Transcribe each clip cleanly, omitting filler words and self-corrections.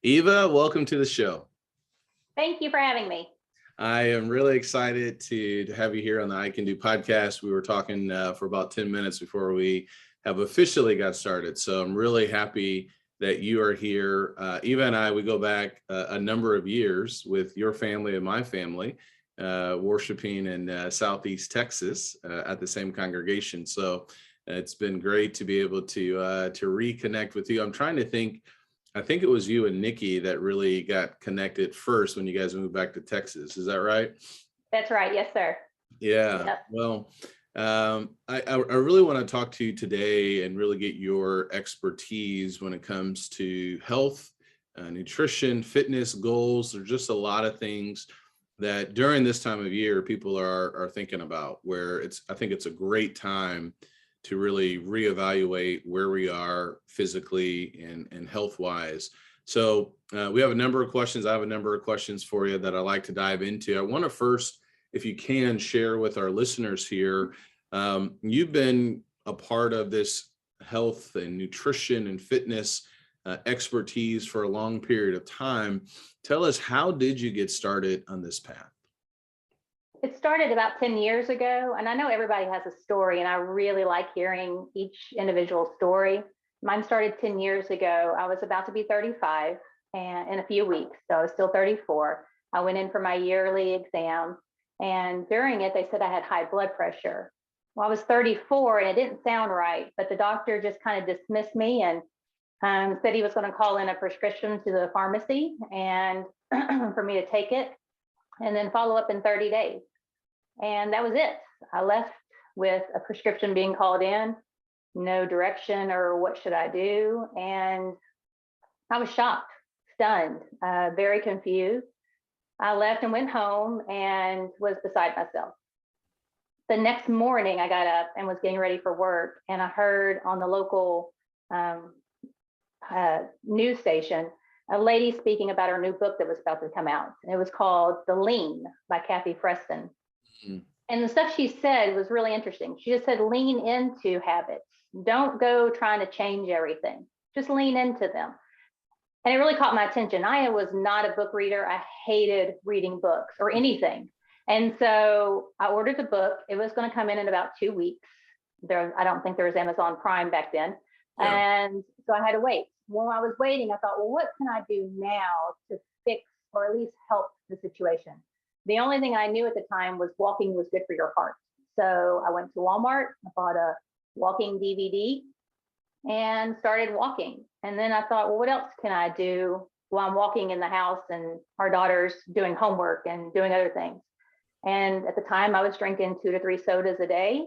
Eva, welcome to the show. Thank you for having me. I am really excited to have you here on the I Can Do podcast. We were talking for about 10 minutes before we have officially got started. So I'm really happy that you are here. Eva and I, we go back a number of years with your family and my family, worshiping in Southeast Texas at the same congregation. So it's been great to be able to reconnect with you. I'm trying to think. I think it was you and Nikki that really got connected first when you guys moved back to Texas. Is that right? That's right. Yes, sir. Yeah. Yep. Well, I really want to talk to you today and really get your expertise when it comes to health, nutrition, fitness goals. There's just a lot of things that during this time of year people are thinking about, where I think it's a great time to really reevaluate where we are physically and health wise. So we have a number of questions. I have a number of questions for you that I like to dive into. I want to first, if you can, share with our listeners here. You've been a part of this health and nutrition and fitness expertise for a long period of time. Tell us, how did you get started on this path? It started about 10 years ago, and I know everybody has a story, and I really like hearing each individual story. Mine started 10 years ago. I was about to be 35 and in a few weeks, so I was still 34. I went in for my yearly exam, and during it, they said I had high blood pressure. Well, I was 34, and it didn't sound right, but the doctor just kind of dismissed me and said he was going to call in a prescription to the pharmacy and for me to take it and then follow up in 30 days. And that was it. I left with a prescription being called in, no direction or what should I do. And I was shocked, stunned, very confused. I left and went home and was beside myself. The next morning, I got up and was getting ready for work, and I heard on the local news station a lady speaking about her new book that was about to come out. It was called The Lean by Kathy Preston. Mm-hmm. And the stuff she said was really interesting. She just said, lean into habits. Don't go trying to change everything. Just lean into them. And it really caught my attention. I was not a book reader. I hated reading books or anything. And so I ordered the book. It was going to come in about 2 weeks. I don't think there was Amazon Prime back then. Yeah. And so I had to wait. While I was waiting, I thought, well, what can I do now to fix or at least help the situation? The only thing I knew at the time was walking was good for your heart. So I went to Walmart, I bought a walking DVD and started walking. And then I thought, well, what else can I do while I'm walking in the house and our daughter's doing homework and doing other things? And at the time I was drinking 2 to 3 sodas a day.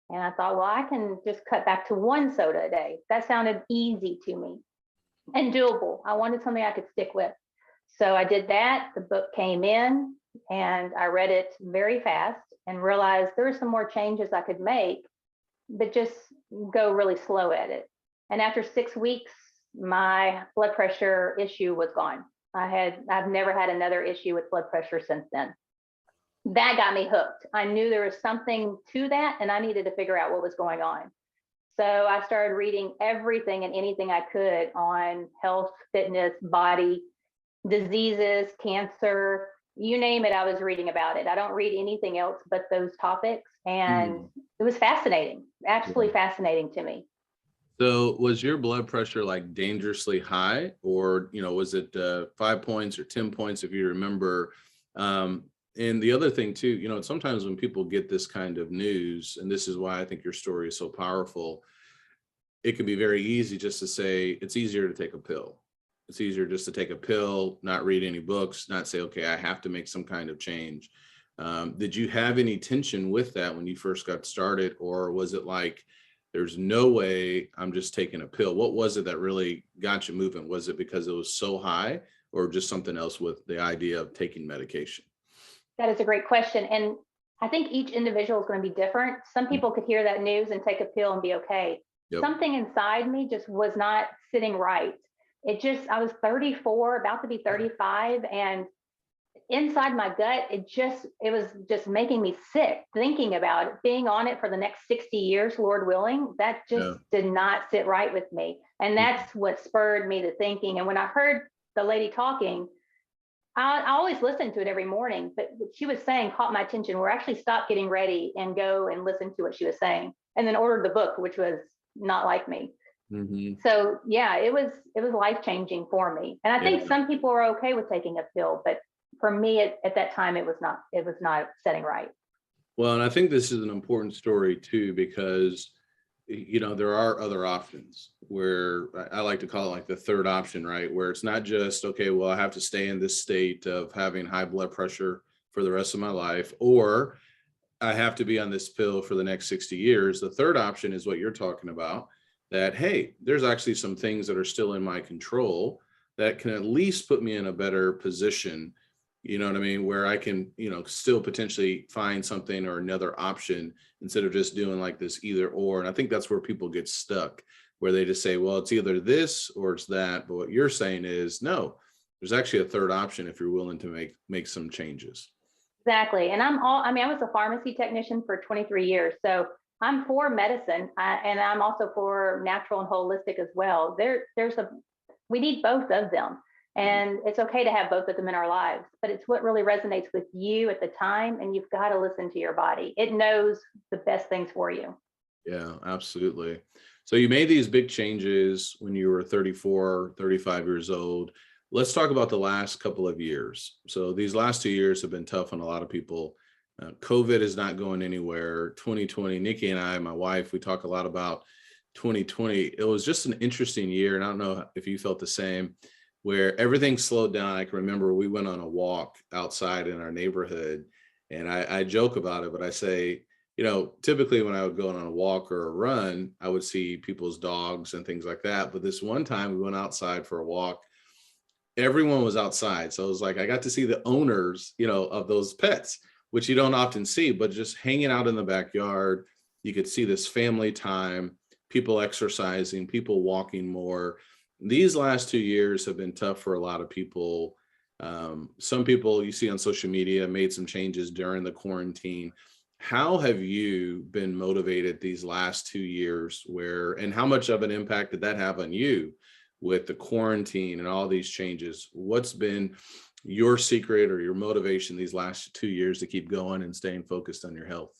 And I thought, well, I can just cut back to 1 soda a day. That sounded easy to me and doable. I wanted something I could stick with. So I did that. The book came in and I read it very fast and realized there were some more changes I could make, but just go really slow at it. And after 6 weeks, my blood pressure issue was gone. I've never had another issue with blood pressure since then. That got me hooked. I knew there was something to that and I needed to figure out what was going on. So I started reading everything and anything I could on health, fitness, body, diseases, cancer, you name it, I was reading about it. I don't read anything else but those topics. And it was fascinating, absolutely fascinating to me. So was your blood pressure like dangerously high, or, was it 5 points or 10 points, if you remember? And the other thing too, sometimes when people get this kind of news, and this is why I think your story is so powerful, it can be very easy just to say, it's easier to take a pill. It's easier just to take a pill, not read any books, not say, okay, I have to make some kind of change. Did you have any tension with that when you first got started? Or was it like, there's no way I'm just taking a pill? What was it that really got you moving? Was it because it was so high, or just something else with the idea of taking medication? That is a great question. And I think each individual is going to be different. Some people could hear that news and take a pill and be okay. Yep. Something inside me just was not sitting right. I was 34, about to be 35, and inside my gut, it was just making me sick thinking about it, being on it for the next 60 years, Lord willing. That just did not sit right with me. And that's what spurred me to thinking. And when I heard the lady talking, I always listened to it every morning, but what she was saying caught my attention, where I actually stopped getting ready and go and listen to what she was saying, and then ordered the book, which was not like me. Mhm. So yeah, it was life-changing for me. And I Yeah. think some people are okay with taking a pill, but for me at that time it was not setting right. Well, and I think this is an important story too, because there are other options where I like to call it like the third option, right? Where it's not just, okay, well, I have to stay in this state of having high blood pressure for the rest of my life, or I have to be on this pill for the next 60 years. The third option is what you're talking about, that, hey, there's actually some things that are still in my control that can at least put me in a better position. You know what I mean? Where I can, still potentially find something or another option instead of just doing like this either or. And I think that's where people get stuck, where they just say, well, it's either this or it's that. But what you're saying is, no, there's actually a third option if you're willing to make some changes. Exactly. And I was a pharmacy technician for 23 years. So I'm for medicine, and I'm also for natural and holistic as well. We need both of them. And it's okay to have both of them in our lives, but it's what really resonates with you at the time. And you've got to listen to your body. It knows the best things for you. Yeah, absolutely. So you made these big changes when you were 34, 35 years old. Let's talk about the last couple of years. So these last 2 years have been tough on a lot of people. COVID is not going anywhere. 2020, Nikki and I, my wife, we talk a lot about 2020. It was just an interesting year. And I don't know if you felt the same, where everything slowed down. I can remember we went on a walk outside in our neighborhood, and I joke about it, but I say, typically when I would go on a walk or a run, I would see people's dogs and things like that. But this one time we went outside for a walk, everyone was outside. So it was like, I got to see the owners, of those pets, which you don't often see, but just hanging out in the backyard, you could see this family time, people exercising, people walking more. These last 2 years have been tough for a lot of people. Some people you see on social media made some changes during the quarantine. How have you been motivated these last 2 years, and how much of an impact did that have on you with the quarantine and all these changes? What's been your secret or your motivation these last 2 years to keep going and staying focused on your health?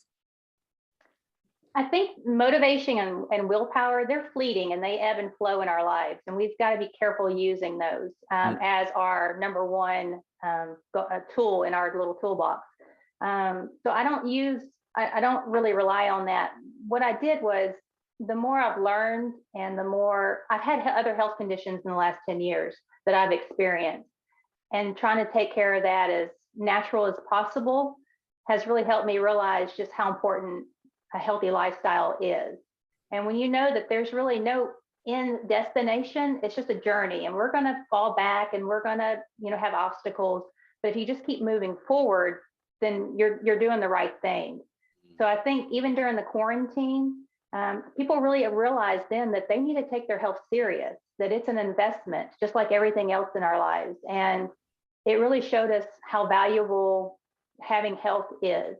I think motivation and willpower, they're fleeting and they ebb and flow in our lives. And we've got to be careful using those as our number one tool in our little toolbox. So I don't really rely on that. What I did was, the more I've learned and the more I've had other health conditions in the last 10 years that I've experienced, and trying to take care of that as natural as possible has really helped me realize just how important a healthy lifestyle is. And when you know that there's really no end destination, it's just a journey, and we're going to fall back and we're going to, have obstacles. But if you just keep moving forward, then you're doing the right thing. So I think even during the quarantine, people really realized then that they need to take their health serious, that it's an investment, just like everything else in our lives. And it really showed us how valuable having health is.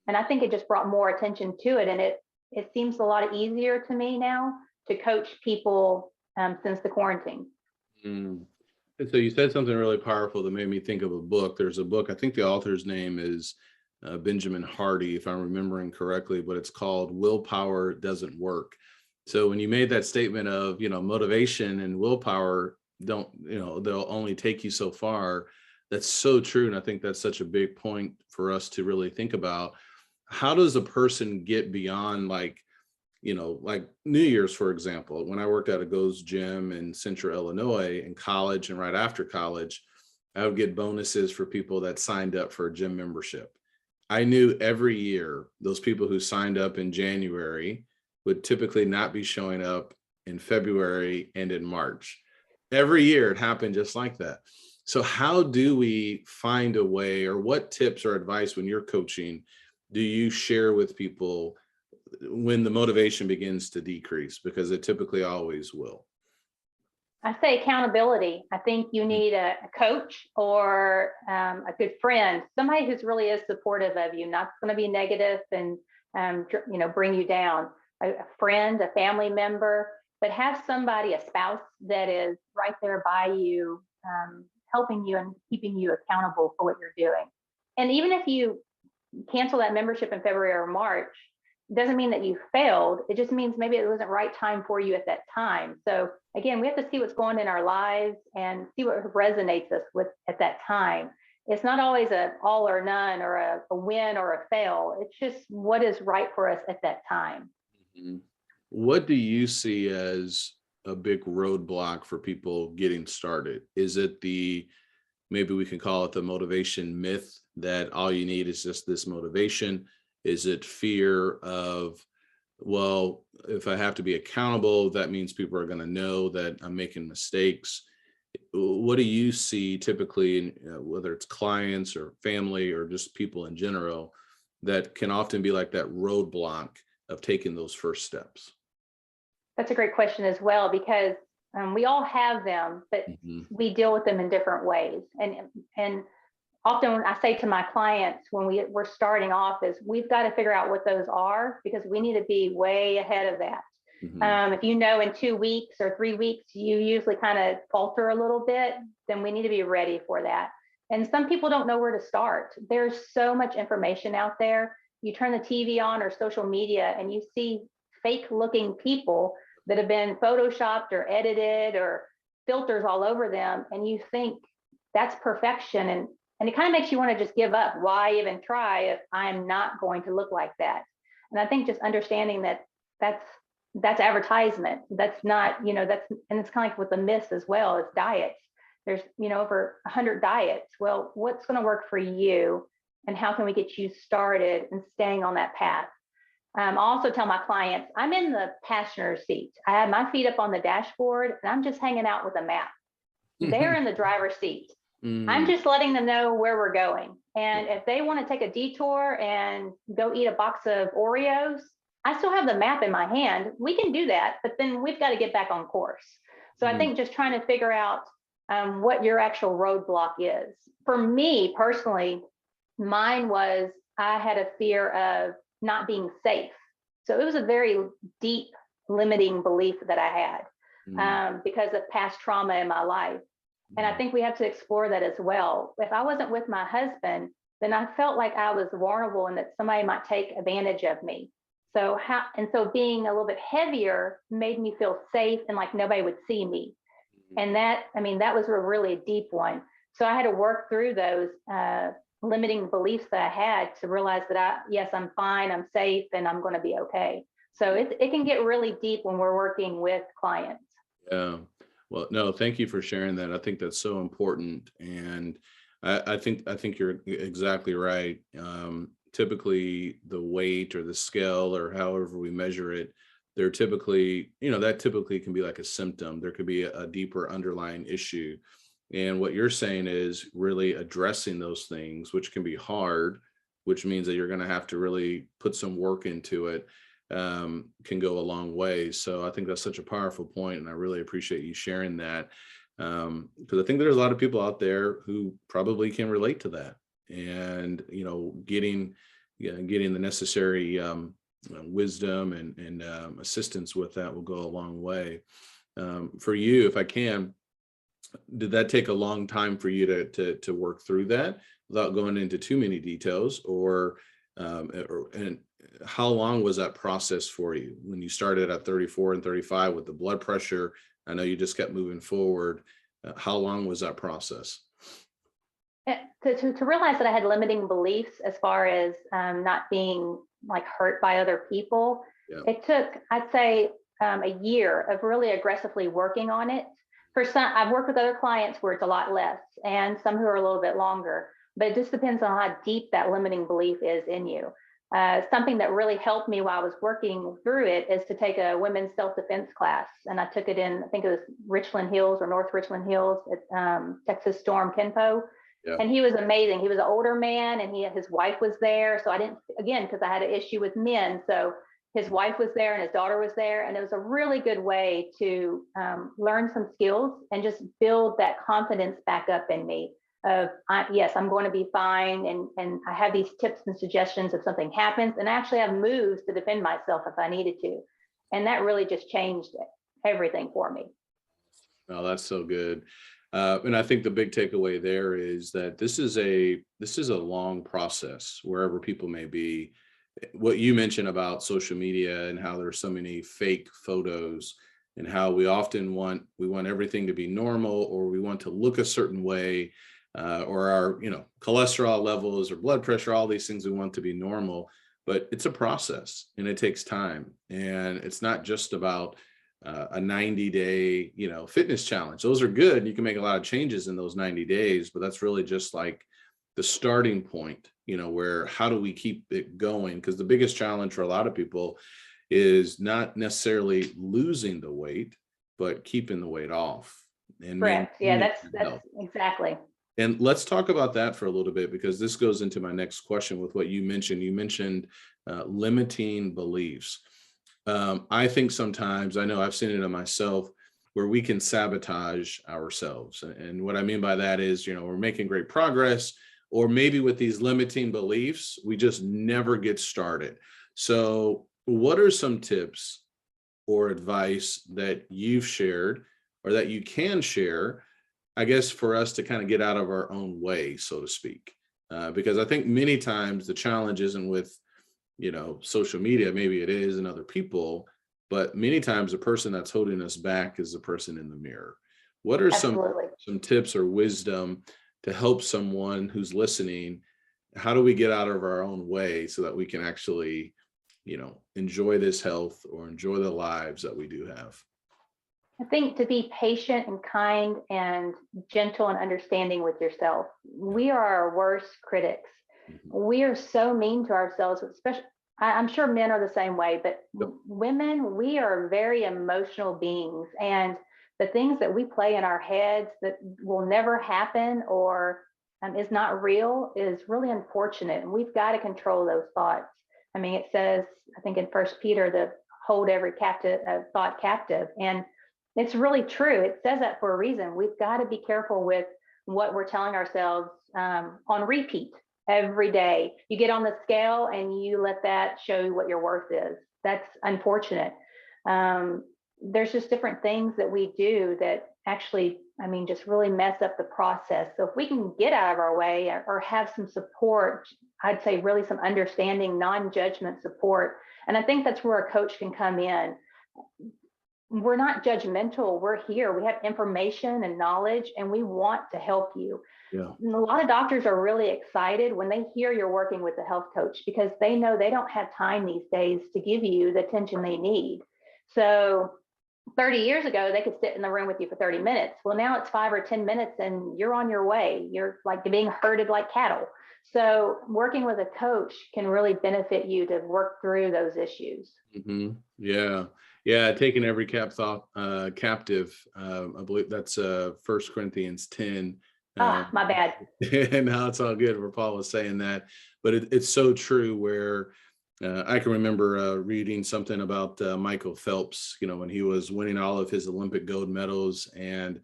And I think it just brought more attention to it. And it seems a lot easier to me now to coach people since the quarantine. Mm. And so you said something really powerful that made me think of a book. There's a book, I think the author's name is Benjamin Hardy, if I'm remembering correctly, but it's called Willpower Doesn't Work. So when you made that statement of, motivation and willpower don't, they'll only take you so far. That's so true. And I think that's such a big point for us to really think about. How does a person get beyond like New Year's, for example? When I worked at a Go's Gym in Central Illinois in college and right after college, I would get bonuses for people that signed up for a gym membership. I knew every year those people who signed up in January would typically not be showing up in February and in March. Every year it happened just like that. So how do we find a way, or what tips or advice when you're coaching do you share with people when the motivation begins to decrease? Because it typically always will. I say accountability. I think you need a coach or a good friend, somebody who's really is supportive of you, not going to be negative and bring you down. A friend, a family member, but have somebody, a spouse that is right there by you helping you and keeping you accountable for what you're doing. And even if you cancel that membership in February or March, it doesn't mean that you failed. It just means maybe it wasn't right time for you at that time. So again, we have to see what's going on in our lives and see what resonates us with at that time. It's not always a all or none or a win or a fail. It's just what is right for us at that time. Mhm. What do you see as a big roadblock for people getting started? Is it maybe we can call it the motivation myth that all you need is just this motivation? Is it fear of, well, if I have to be accountable, that means people are going to know that I'm making mistakes? What do you see typically, in, whether it's clients or family or just people in general, that can often be like that roadblock of taking those first steps? That's a great question as well, because we all have them, but we deal with them in different ways. And often when I say to my clients when we're starting off is we've got to figure out what those are, because we need to be way ahead of that. If you know in 2 weeks or 3 weeks, you usually kind of falter a little bit, then we need to be ready for that. And some people don't know where to start. There's so much information out there. You turn the TV on or social media and you see fake looking people that have been photoshopped or edited or filters all over them. And you think that's perfection. And it kind of makes you want to just give up. Why even try if I'm not going to look like that? And I think just understanding that that's advertisement. That's not, and it's kind of like with the myths as well as diets. There's, over 100 diets. Well, what's going to work for you? And how can we get you started and staying on that path? I also tell my clients, I'm in the passenger seat. I have my feet up on the dashboard and I'm just hanging out with a map. They're in the driver's seat. I'm just letting them know where we're going. And if they want to take a detour and go eat a box of Oreos, I still have the map in my hand. We can do that, but then we've got to get back on course. So I think just trying to figure out what your actual roadblock is. For me personally, mine was I had a fear of not being safe. So it was a very deep limiting belief that I had because of past trauma in my life. And I think we have to explore that as well. If I wasn't with my husband, then I felt like I was vulnerable and that somebody might take advantage of me. So being a little bit heavier made me feel safe and like nobody would see me. And that was a really deep one. So I had to work through those limiting beliefs that I had to realize that yes, I'm fine, I'm safe, and I'm going to be okay. So it can get really deep when we're working with clients. Yeah. Well, no, thank you for sharing that. I think that's so important. And I think you're exactly right. Typically the weight or the scale or however we measure it, they're typically, that typically can be like a symptom. There could be a deeper underlying issue. And what you're saying is really addressing those things, which can be hard, which means that you're going to have to really put some work into it, can go a long way. So I think that's such a powerful point, and I really appreciate you sharing that, because I think there's a lot of people out there who probably can relate to that, and getting the necessary wisdom and assistance with that will go a long way. For you, if I can, did that take a long time for you to work through that without going into too many details, and how long was that process for you when you started at 34 and 35 with the blood pressure? I know you just kept moving forward. How long was that process? To realize that I had limiting beliefs as far as not being like hurt by other people, It took, I'd say, a year of really aggressively working on it. For some, I've worked with other clients where it's a lot less, and some who are a little bit longer, but it just depends on how deep that limiting belief is in you. Something that really helped me while I was working through it is to take a women's self-defense class. And I took it in, I think it was Richland Hills or North Richland Hills at Texas Storm Kenpo. Yeah. And he was amazing. He was an older man and his wife was there. So I didn't, again, because I had an issue with men. So his wife was there and his daughter was there. And it was a really good way to learn some skills and just build that confidence back up in me of, yes, I'm going to be fine. And I have these tips and suggestions if something happens, and I actually have moves to defend myself if I needed to. And that really just changed everything for me. Oh, that's so good. And I think the big takeaway there is that this is a long process wherever people may be. What you mentioned about social media and how there's so many fake photos, and how we often want everything to be normal, or we want to look a certain way, or our cholesterol levels or blood pressure, all these things we want to be normal. But it's a process and it takes time, and it's not just about a 90-day fitness challenge. Those are good. You can make a lot of changes in those 90 days, but that's really just like the starting point, where how do we keep it going? Because the biggest challenge for a lot of people is not necessarily losing the weight, but keeping the weight off and Correct. Yeah, maintaining that's your health. exactly. And let's talk about that for a little bit, because this goes into my next question with what you mentioned. You mentioned limiting beliefs. I think sometimes, I know I've seen it in myself, where we can sabotage ourselves. And what I mean by that is, we're making great progress, or maybe with these limiting beliefs, we just never get started. So what are some tips or advice that you've shared, or that you can share, I guess, for us to kind of get out of our own way, so to speak? Because I think many times the challenge isn't with, social media. Maybe it is in other people, but many times the person that's holding us back is the person in the mirror. What are Absolutely. some tips or wisdom to help someone who's listening? How do we get out of our own way so that we can actually, enjoy this health, or enjoy the lives that we do have? I think to be patient and kind and gentle and understanding with yourself. We are our worst critics. Mhm. We are so mean to ourselves, especially, I'm sure men are the same way, but Yep. women, we are very emotional beings. And the things that we play in our heads that will never happen, or is not real, is really unfortunate. And we've got to control those thoughts. I mean, it says, I think in First Peter, to hold every captive thought captive. And it's really true. It says that for a reason. We've got to be careful with what we're telling ourselves on repeat every day. You get on the scale and you let that show you what your worth is. That's unfortunate. There's just different things that we do that actually, just really mess up the process. So if we can get out of our way, or have some support, I'd say really some understanding, non-judgment support. And I think that's where a coach can come in. We're not judgmental. We're here. We have information and knowledge, and we want to help you. Yeah. And a lot of doctors are really excited when they hear you're working with a health coach, because they know they don't have time these days to give you the attention they need. So 30 years ago, they could sit in the room with you for 30 minutes. Well, now it's 5 or 10 minutes and you're on your way. You're like being herded like cattle. So working with a coach can really benefit you to work through those issues. Hmm. Yeah. Yeah. Taking every captive. I believe that's 1 Corinthians 10. Ah, my bad. And now it's all good where Paul was saying that, but it's so true, where I can remember reading something about Michael Phelps, when he was winning all of his Olympic gold medals, and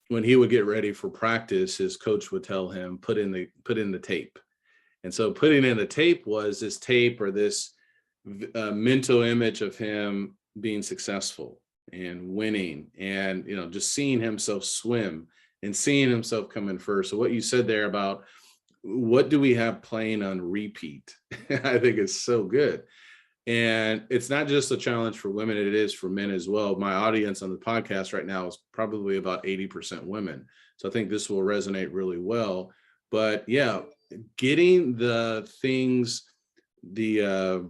when he would get ready for practice, his coach would tell him, put in the tape. And so putting in the tape was this tape, or this mental image of him being successful and winning, and just seeing himself swim and seeing himself come in first. So what you said there about what do we have playing on repeat, I think is so good. And it's not just a challenge for women, it is for men as well. My audience on the podcast right now is probably about 80% women. So I think this will resonate really well. But yeah, getting the things, the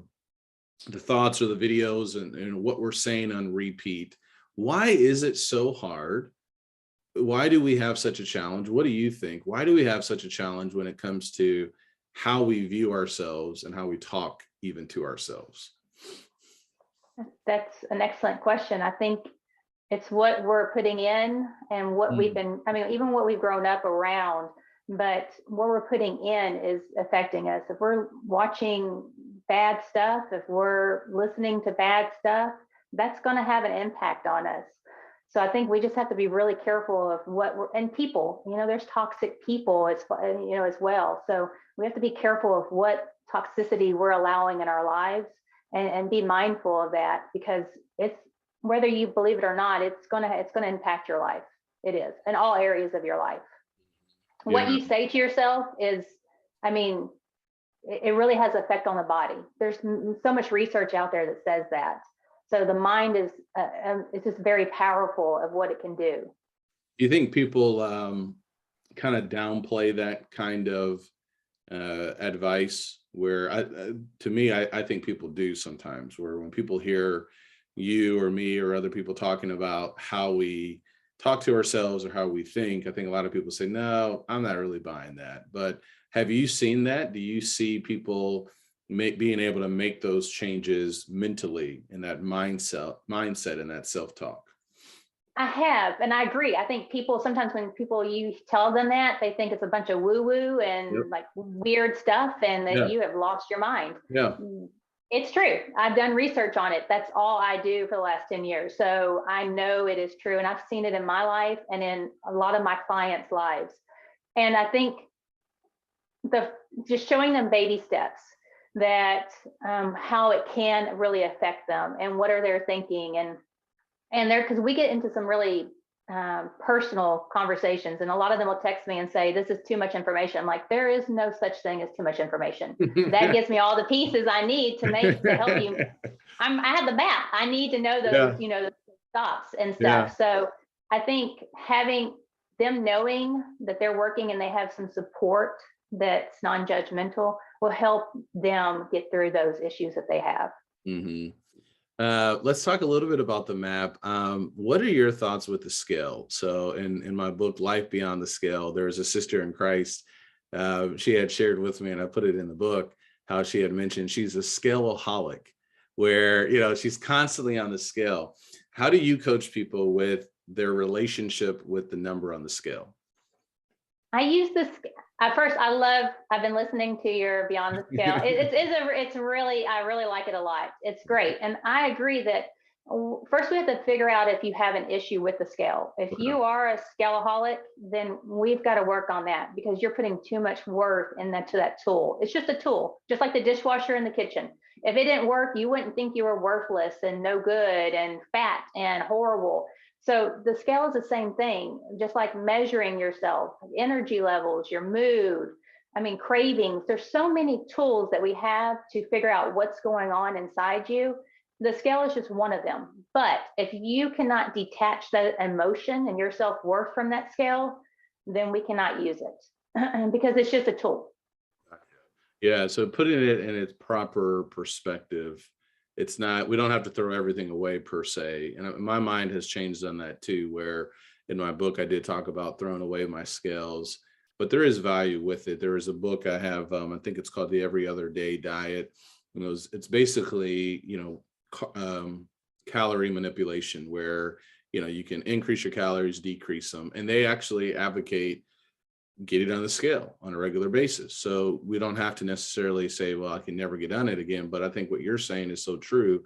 thoughts or the videos, and what we're saying on repeat. Why is it so hard? Why do we have such a challenge? What do you think? Why do we have such a challenge when it comes to how we view ourselves and how we talk even to ourselves? That's an excellent question. I think it's what we're putting in and what we've been, even what we've grown up around, but what we're putting in is affecting us. If we're watching bad stuff, if we're listening to bad stuff, that's going to have an impact on us. So I think we just have to be really careful of what we're, and people, there's toxic people as well. So we have to be careful of what toxicity we're allowing in our lives, and be mindful of that, because it's, whether you believe it or not, it's gonna impact your life. It is in all areas of your life. What Yeah. you say to yourself is, I mean, it really has effect on the body. There's so much research out there that says that. So the mind is, it's just very powerful of what it can do. Do you think people kind of downplay that kind of advice? Where to me, I think people do sometimes. Where when people hear you or me or other people talking about how we talk to ourselves or how we think, I think a lot of people say, "No, I'm not really buying that." But have you seen that? Do you see people being able to make those changes mentally in that mindset and that self-talk? I have, and I agree. I think people sometimes when people you tell them that, they think it's a bunch of woo-woo Yep. and like weird stuff and that Yeah. you have lost your mind. Yeah. It's true. I've done research on it. That's all I do for the last 10 years. So I know it is true. And I've seen it in my life and in a lot of my clients' lives. And I think the just showing them baby steps that how it can really affect them and what are they thinking and there because we get into some really personal conversations and a lot of them will text me and say this is too much information. I'm like, there is no such thing as too much information. That gives me all the pieces I need to help you. I have the map. I need to know those, Yeah. the stops and Yeah. stuff. So I think having them knowing that they're working and they have some support that's non-judgmental will help them get through those issues that they have. Hmm. Let's talk a little bit about the map. What are your thoughts with the scale? So in my book, Life Beyond the Scale, there was a sister in Christ. She had shared with me, and I put it in the book, how she had mentioned she's a scaleaholic, where, she's constantly on the scale. How do you coach people with their relationship with the number on the scale? I use this at first. I've been listening to your Beyond the Scale. It's really, I really like it a lot. It's great. And I agree that first we have to figure out if you have an issue with the scale. If Okay. you are a scaleaholic, then we've got to work on that because you're putting too much worth to that tool. It's just a tool, just like the dishwasher in the kitchen. If it didn't work, you wouldn't think you were worthless and no good and fat and horrible. So the scale is the same thing, just like measuring yourself, energy levels, your mood, cravings. There's so many tools that we have to figure out what's going on inside you. The scale is just one of them. But if you cannot detach that emotion and your self-worth from that scale, then we cannot use it because it's just a tool. Yeah, so putting it in its proper perspective, it's not, we don't have to throw everything away per se. And my mind has changed on that too, where in my book, I did talk about throwing away my scales, but there is value with it. There is a book I have, I think it's called The Every Other Day Diet. And it's basically, calorie manipulation where, you can increase your calories, decrease them. And they actually advocate get it on the scale on a regular basis. So we don't have to necessarily say, well, I can never get on it again. But I think what you're saying is so true.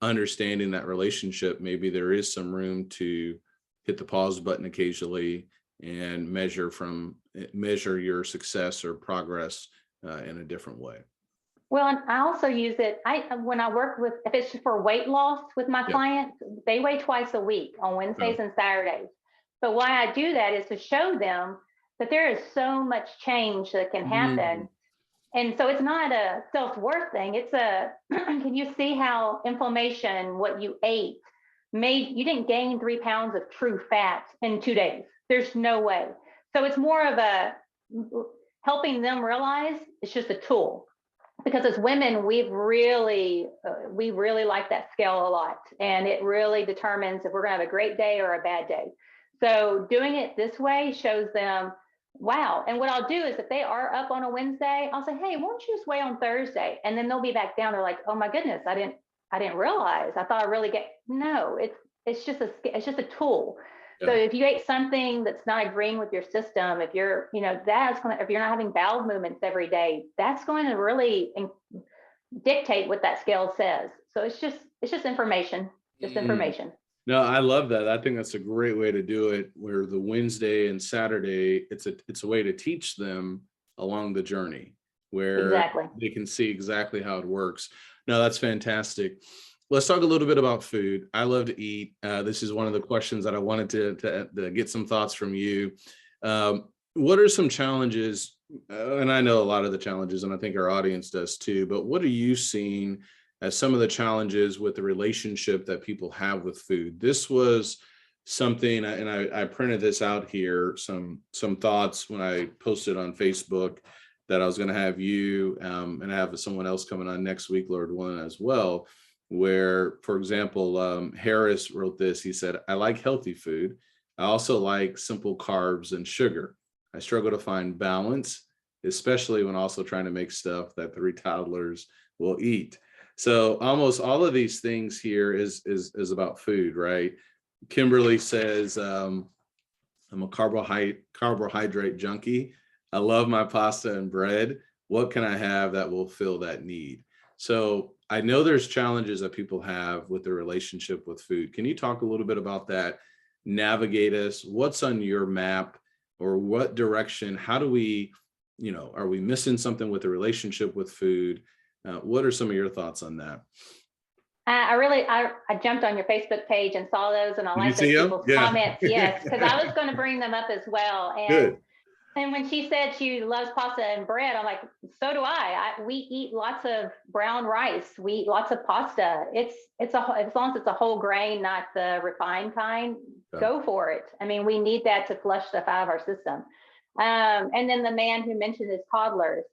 Understanding that relationship, maybe there is some room to hit the pause button occasionally and measure your success or progress in a different way. Well, and I also use it. When I work with, if it's for weight loss with my Yeah. clients, they weigh twice a week on Wednesdays and Saturdays. But why I do that is to show them that there is so much change that can happen. And so it's not a self-worth thing. It's can you see how inflammation, what you ate, you didn't gain 3 pounds of true fat in 2 days. There's no way. So it's more of a helping them realize it's just a tool. Because as women, we really like that scale a lot. And it really determines if we're gonna have a great day or a bad day. So doing it this way shows them, wow. And what I'll do is if they are up on a Wednesday, I'll say, hey, won't you just weigh on Thursday? And then they'll be back down. They're like, oh my goodness, I didn't realize. I thought I really no, it's just a tool. Yeah. So if you ate something that's not agreeing with your system, if you're, if you're not having bowel movements every day, that's going to really dictate what that scale says. So it's just information, information. No, I love that. I think that's a great way to do it, where the Wednesday and Saturday, it's a way to teach them along the journey where Exactly. they can see exactly how it works. No, that's fantastic. let's talk a little bit about food. I love to eat. This is one of the questions that I wanted to get some thoughts from you. What are some challenges? And I know a lot of the challenges, and I think our audience does too, but what are you seeing as some of the challenges with the relationship that people have with food? This was something, and I printed this out here, some thoughts when I posted on Facebook that I was going to have you and have someone else coming on next week, Lord willing, as well, where, for example, Harris wrote this. He said, I like healthy food. I also like simple carbs and sugar. I struggle to find balance, especially when also trying to make stuff that 3 toddlers will eat. So almost all of these things here is about food, right? Kimberly says, I'm a carbohydrate junkie. I love my pasta and bread. What can I have that will fill that need? So I know there's challenges that people have with their relationship with food. Can you talk a little bit about that? Navigate us. What's on your map, or what direction? How do we, are we missing something with the relationship with food? What are some of your thoughts on that? I jumped on your Facebook page and saw those, and I Did you like see those them? people's Yeah. comments. Yes, because I was going to bring them up as well. Good. And when she said she loves pasta and bread, I'm like, so do I. We eat lots of brown rice. We eat lots of pasta. As long as it's a whole grain, not the refined kind, go for it. I mean, we need that to flush stuff out of our system. And then the man who mentioned his toddlers,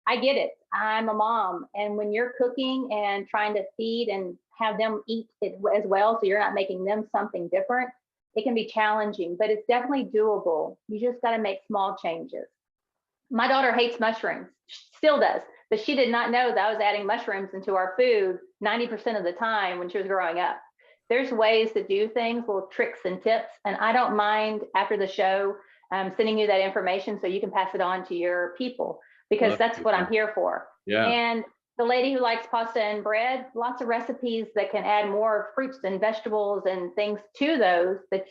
I get it. I'm a mom. And when you're cooking and trying to feed and have them eat it as well, so you're not making them something different, it can be challenging, but it's definitely doable. You just got to make small changes. My daughter hates mushrooms, still does, but she did not know that I was adding mushrooms into our food 90% of the time when she was growing up. There's ways to do things, little tricks and tips, and I don't mind after the show sending you that information so you can pass it on to your people, because that's what I'm here for. Yeah. And the lady who likes pasta and bread, lots of recipes that can add more fruits and vegetables and things to those that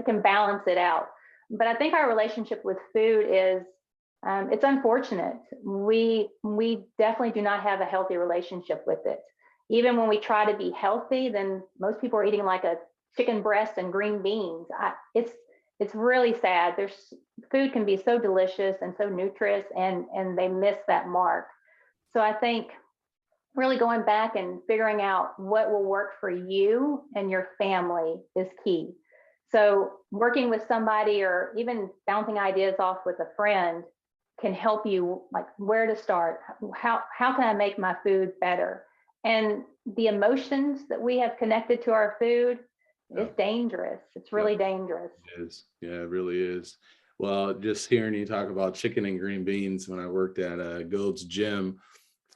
can balance it out. But I think our relationship with food is, it's unfortunate. We definitely do not have a healthy relationship with it. Even when we try to be healthy, then most people are eating like a chicken breast and green beans. It's really sad. Food can be so delicious and so nutritious, and they miss that mark. So I think really going back and figuring out what will work for you and your family is key. So working with somebody or even bouncing ideas off with a friend can help you, like where to start. How can I make my food better? And the emotions that we have connected to our food is dangerous. It's really dangerous. It is. Yeah, it really is. Well, just hearing you talk about chicken and green beans when I worked at Gold's Gym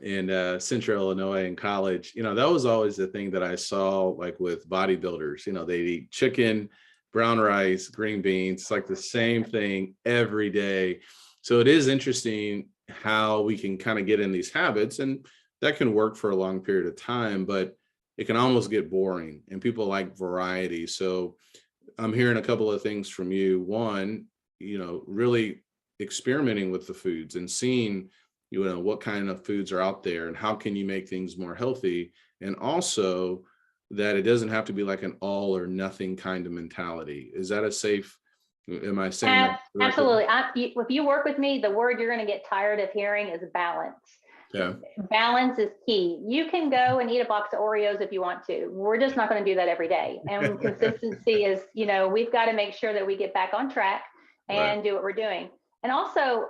in Central Illinois in college, that was always the thing that I saw, like with bodybuilders, they eat chicken, brown rice, green beans. It's like the same thing every day. So it is interesting how we can kind of get in these habits, and that can work for a long period of time, but it can almost get boring, and people like variety. So I'm hearing a couple of things from you. One, really experimenting with the foods and seeing, what kind of foods are out there and how can you make things more healthy. And also that it doesn't have to be like an all or nothing kind of mentality. Is that am I saying that correctly? Absolutely. If you work with me, the word you're going to get tired of hearing is balance. Yeah. Balance is key. You can go and eat a box of Oreos if you want to. We're just not going to do that every day. And consistency is, we've got to make sure that we get back on track and do what we're doing. And also,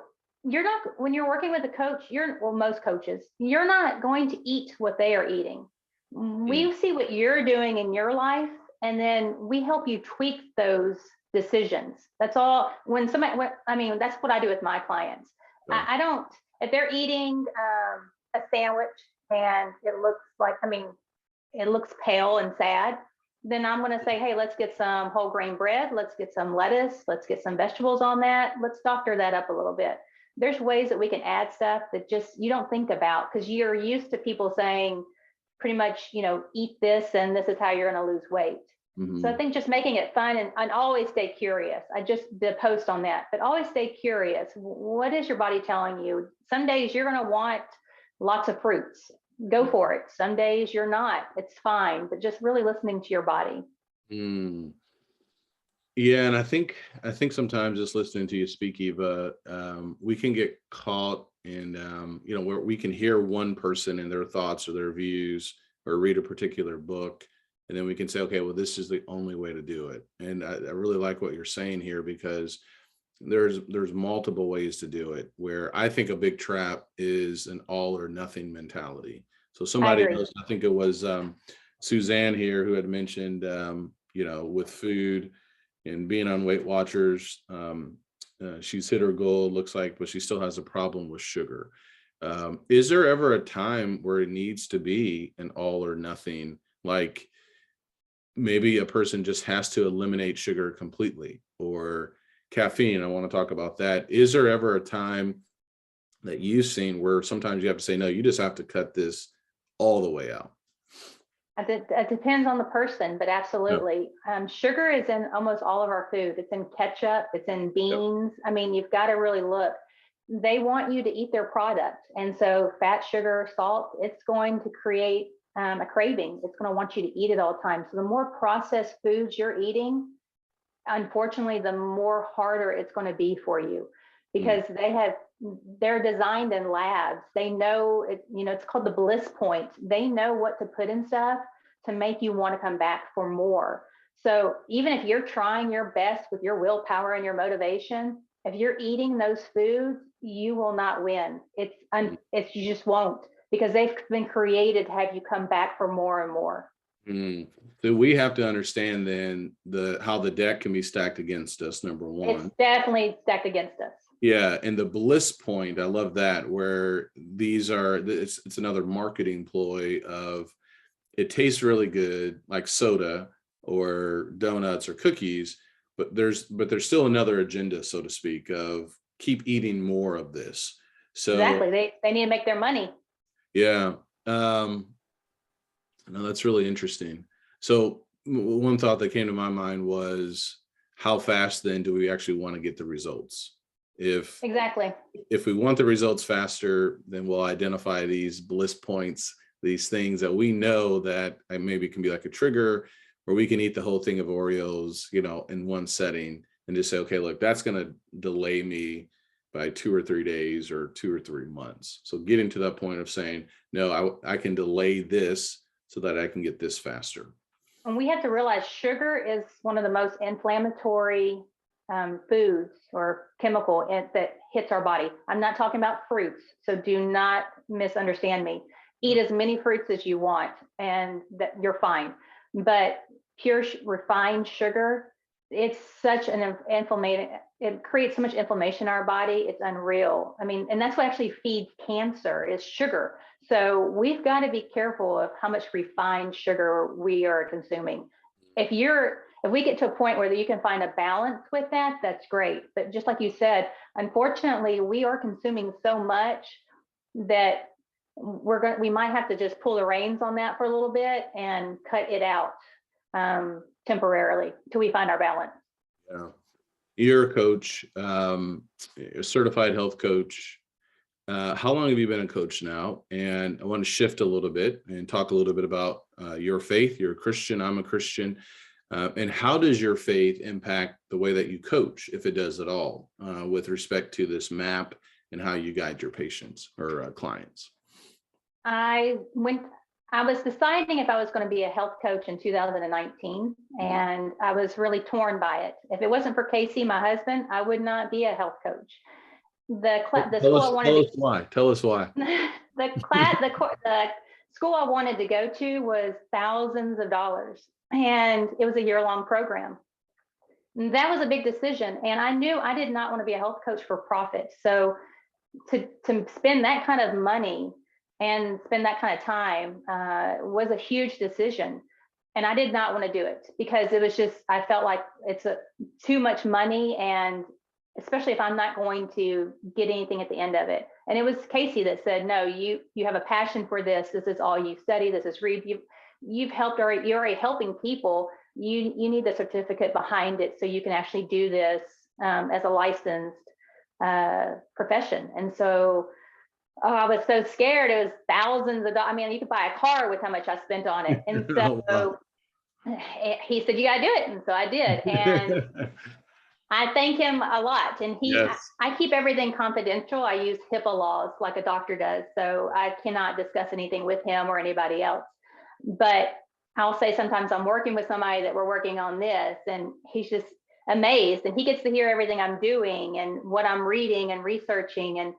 when you're working with a coach, most coaches, you're not going to eat what they are eating. We see what you're doing in your life, and then we help you tweak those decisions. That's all. That's what I do with my clients. I don't, if they're eating a sandwich and it looks pale and sad, then I'm going to say, hey, let's get some whole grain bread. Let's get some lettuce. Let's get some vegetables on that. Let's doctor that up a little bit. There's ways that we can add stuff that just you don't think about, because you're used to people saying pretty much, eat this and this is how you're going to lose weight. Mm-hmm. So I think just making it fun and always stay curious. I just did a post on that, but always stay curious. What is your body telling you? Some days you're going to want lots of fruits. go for it. Some days you're not, it's fine, but just really listening to your body. Mm. Yeah, and I think sometimes just listening to you speak, Eva, we can get caught in where we can hear one person and their thoughts or their views, or read a particular book, and then we can say, okay, well, this is the only way to do it. And I really like what you're saying here, because there's multiple ways to do it. Where I think a big trap is an all or nothing mentality. So I somebody agree. else, I think it was Suzanne here, who had mentioned with food and being on Weight Watchers, she's hit her goal, looks like, but she still has a problem with sugar. Is there ever a time where it needs to be an all or nothing? Like maybe a person just has to eliminate sugar completely, or caffeine. I want to talk about that. Is there ever a time that you've seen where sometimes you have to say, no, you just have to cut this all the way out? It depends on the person, but Yeah. absolutely. Sugar is in almost all of our food. It's in ketchup, it's in Yep. beans. I mean, you've got to really look. They want you to eat their product. And so fat, sugar, salt, it's going to create a craving. It's going to want you to eat it all the time. So the more processed foods you're eating, unfortunately, the more harder it's going to be for you, Mm. because they're designed in labs. They know it, it's called the bliss point. They know what to put in stuff to make you want to come back for more. So even if you're trying your best with your willpower and your motivation, if you're eating those foods, you will not win. Mm. It's you just won't, because they've been created to have you come back for more and more. Mm. So we have to understand then how the deck can be stacked against us, number It's one. definitely stacked against us. Yeah, and the bliss point, I love that, where it's another marketing ploy of, it tastes really good, like soda or donuts or cookies, but there's still another agenda, so to speak, of keep eating more of this. So Exactly. They need to make their money. yeah, um, no, that's really interesting. So one thought that came to my mind was, how fast then do we actually want to get the results? If Exactly. if we want the results faster, then we'll identify these bliss points, these things that we know that maybe can be like a trigger, where we can eat the whole thing of Oreos, in one setting, and just say, okay, look, that's going to delay me by 2 or 3 days or 2 or 3 months. So getting to that point of saying, no, I can delay this so that I can get this faster. And we have to realize sugar is one of the most inflammatory foods or chemical that hits our body. I'm not talking about fruits, so do not misunderstand me. Eat as many fruits as you want, and that you're fine. But pure refined sugar, it's such an inflammation. It creates so much inflammation in our body. It's unreal. I mean, and that's what actually feeds cancer is sugar. So we've got to be careful of how much refined sugar we are consuming. If we get to a point where you can find a balance with that, that's great. But just like you said, unfortunately, we are consuming so much that we might have to just pull the reins on that for a little bit and cut it out temporarily till we find our balance. Yeah. You're a coach, a certified health coach. How long have you been a coach now? And I want to shift a little bit and talk a little bit about your faith. You're a Christian, I'm a Christian. And how does your faith impact the way that you coach, if it does at all, with respect to this map and how you guide your patients or clients? I was deciding if I was going to be a health coach in 2019, and I was really torn by it. If it wasn't for Casey, my husband, I would not be a health coach. The school I wanted Tell us why. Tell us why. the school I wanted to go to was thousands of dollars, and it was a year-long program. And that was a big decision, and I knew I did not want to be a health coach for profit. So to spend that kind of money and spend that kind of time was a huge decision. And I did not want to do it because it was just, I felt like it's too much money, and especially if I'm not going to get anything at the end of it. And it was Casey that said, no, you have a passion for this. This is all you study. This is read. You've helped already. You're already helping people. You need the certificate behind it so you can actually do this as a licensed profession. And so Oh, I was so scared. It was thousands of dollars. I mean, you could buy a car with how much I spent on it. And Oh, wow. so he said, you got to do it. And so I did. And I thank him a lot. And Yes. I keep everything confidential. I use HIPAA laws like a doctor does. So I cannot discuss anything with him or anybody else. But I'll say sometimes I'm working with somebody that we're working on this, and he's just amazed, and he gets to hear everything I'm doing and what I'm reading and researching. And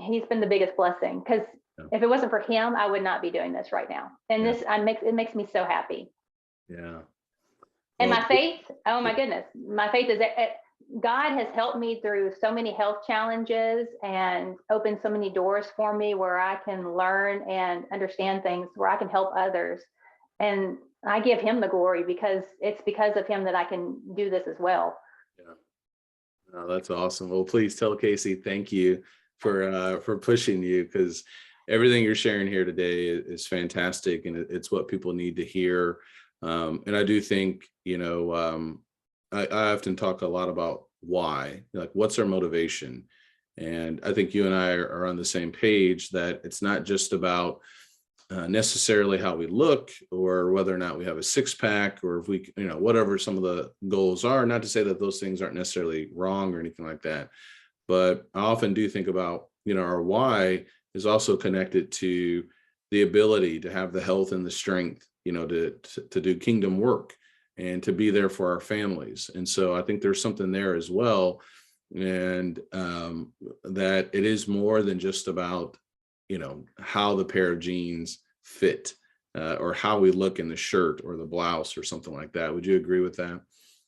he's been the biggest blessing, because Yeah. if it wasn't for him, I would not be doing this right now. And Yeah. it makes me so happy. Yeah. And Well, my faith, oh my goodness, my faith is that God has helped me through so many health challenges and opened so many doors for me where I can learn and understand things, where I can help others. And I give him the glory, because it's because of him that I can do this as well. yeah. Oh, that's awesome. Well, please tell Casey thank you for pushing you, because everything you're sharing here today is fantastic, and it's what people need to hear. And I do think, I often talk a lot about why, like what's our motivation. And I think you and I are on the same page that it's not just about necessarily how we look, or whether or not we have a six pack, or if we, whatever some of the goals are. Not to say that those things aren't necessarily wrong or anything like that, but I often do think about, our why is also connected to the ability to have the health and the strength, to do kingdom work and to be there for our families. And so I think there's something there as well. And that it is more than just about, how the pair of jeans fit, or how we look in the shirt or the blouse or something like that. Would you agree with that?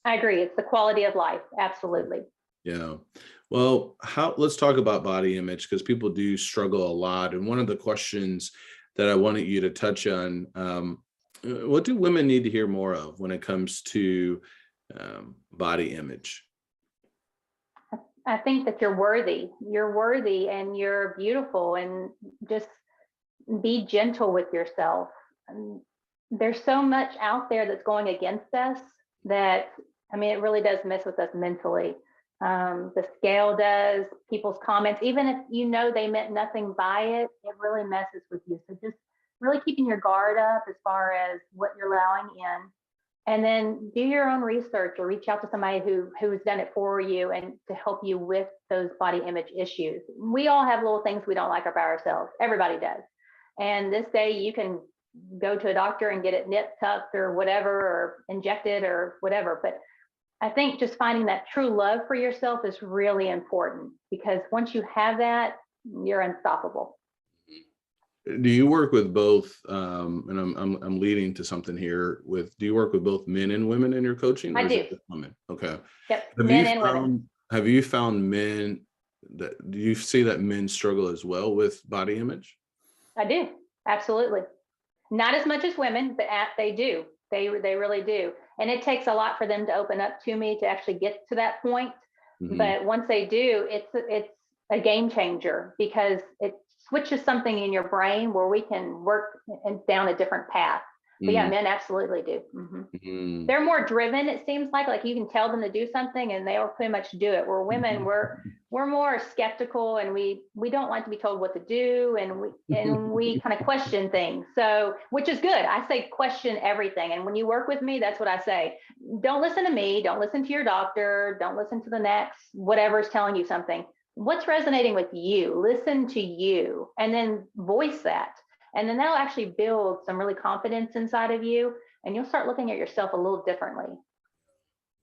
I agree. It's the quality of life. Absolutely. Yeah. Well, let's talk about body image, because people do struggle a lot. And one of the questions that I wanted you to touch on, what do women need to hear more of when it comes to body image? I think that you're worthy. You're worthy and you're beautiful, and just be gentle with yourself. There's so much out there that's going against us that, I mean, it really does mess with us mentally. The scale does, people's comments, even if they meant nothing by it, it really messes with you. So just really keeping your guard up as far as what you're allowing in. And then do your own research, or reach out to somebody who's done it for you and to help you with those body image issues. We all have little things we don't like about ourselves. Everybody does. And this day you can go to a doctor and get it nipped, tucked, or whatever, or injected or whatever. But I think just finding that true love for yourself is really important, because once you have that, you're unstoppable. Do you work with both? And I'm leading to something here. Do you work with both men and women in your coaching? Or I is do. it just women? Okay. Yep. Men and women. Have you found men do you see that men struggle as well with body image? I do. Absolutely. Not as much as women, but they do. They really do. And it takes a lot for them to open up to me to actually get to that point. Mhm. But once they do, it's a game changer, because it switches something in your brain where we can work down a different path. But yeah, men absolutely do. Mhm. They're more driven, it seems like you can tell them to do something and they'll pretty much do it. Where women, we're more skeptical, and we don't like to be told what to do, and we kind of question things. So, which is good. I say question everything. And when you work with me, that's what I say. Don't listen to me, don't listen to your doctor, don't listen to the next whatever's telling you something. What's resonating with you? Listen to you, and then voice that. And then that'll actually build some really confidence inside of you, and you'll start looking at yourself a little differently.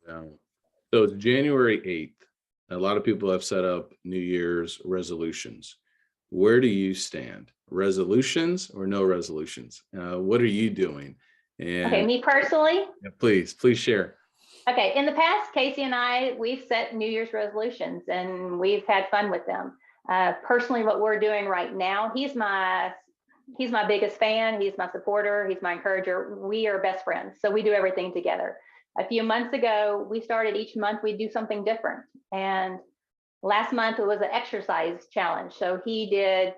Yeah. So it's January 8th. A lot of people have set up New Year's resolutions. Where do you stand? Resolutions or no resolutions? What are you doing? Okay, And me personally. please share. Okay, in the past, Casey and I, we've set New Year's resolutions and we've had fun with them. Personally, what we're doing right now, he's my biggest fan. He's my supporter. He's my encourager. We are best friends. So we do everything together. A few months ago, we started each month, we do something different. And last month it was an exercise challenge. So he did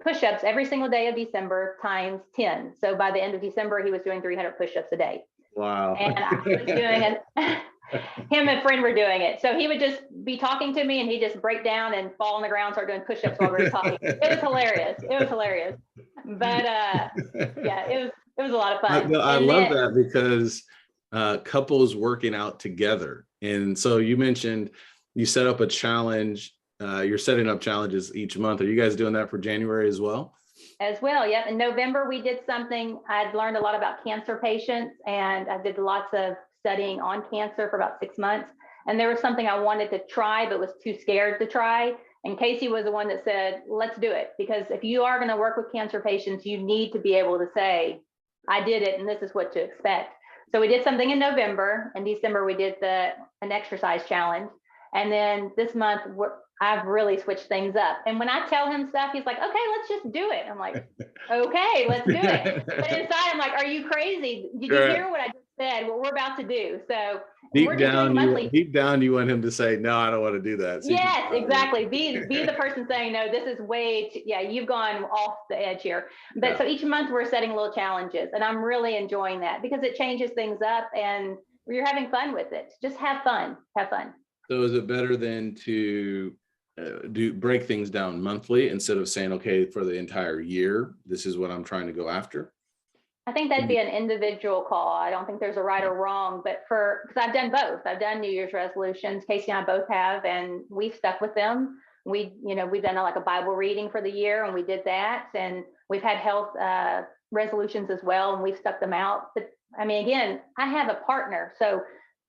push-ups every single day of December times 10. So by the end of December, he was doing 300 push-ups a day. Wow. And I was doing him and a friend were doing it. So he would just be talking to me and he'd just break down and fall on the ground, start doing push-ups while we were talking. It was hilarious. It was hilarious. But yeah, it was a lot of fun. I love that because couples working out together. And so you mentioned you set up a challenge. You're setting up challenges each month. Are you guys doing that for January as well? As well, yeah. In November, we did something. I'd learned a lot about cancer patients, and I did lots of studying on cancer for about 6 months. And there was something I wanted to try, but was too scared to try. And Casey was the one that said, let's do it. Because if you are going to work with cancer patients, you need to be able to say, I did it, and this is what to expect. So we did something in November. In December, we did an exercise challenge. And then this month, I've really switched things up. And when I tell him stuff, he's like, okay, let's just do it. I'm like, okay, let's do it. But inside, I'm like, are you crazy? Did you hear what I just said? What we're about to do. So deep down, you want him to say, no, I don't want to do that. So yes, exactly. Be the person saying, no, this is yeah, you've gone off the edge here. But so each month we're setting little challenges, and I'm really enjoying that because it changes things up and you're having fun with it. Just have fun. So is it better than to break things down monthly instead of saying, okay, for the entire year, this is what I'm trying to go after? I think that'd be an individual call. I don't think there's a right or wrong, but because I've done both. I've done New Year's resolutions. Casey and I both have, and we've stuck with them. We've done like a Bible reading for the year, and we did that. And we've had health resolutions as well, and we've stuck them out. But I mean, again, I have a partner. So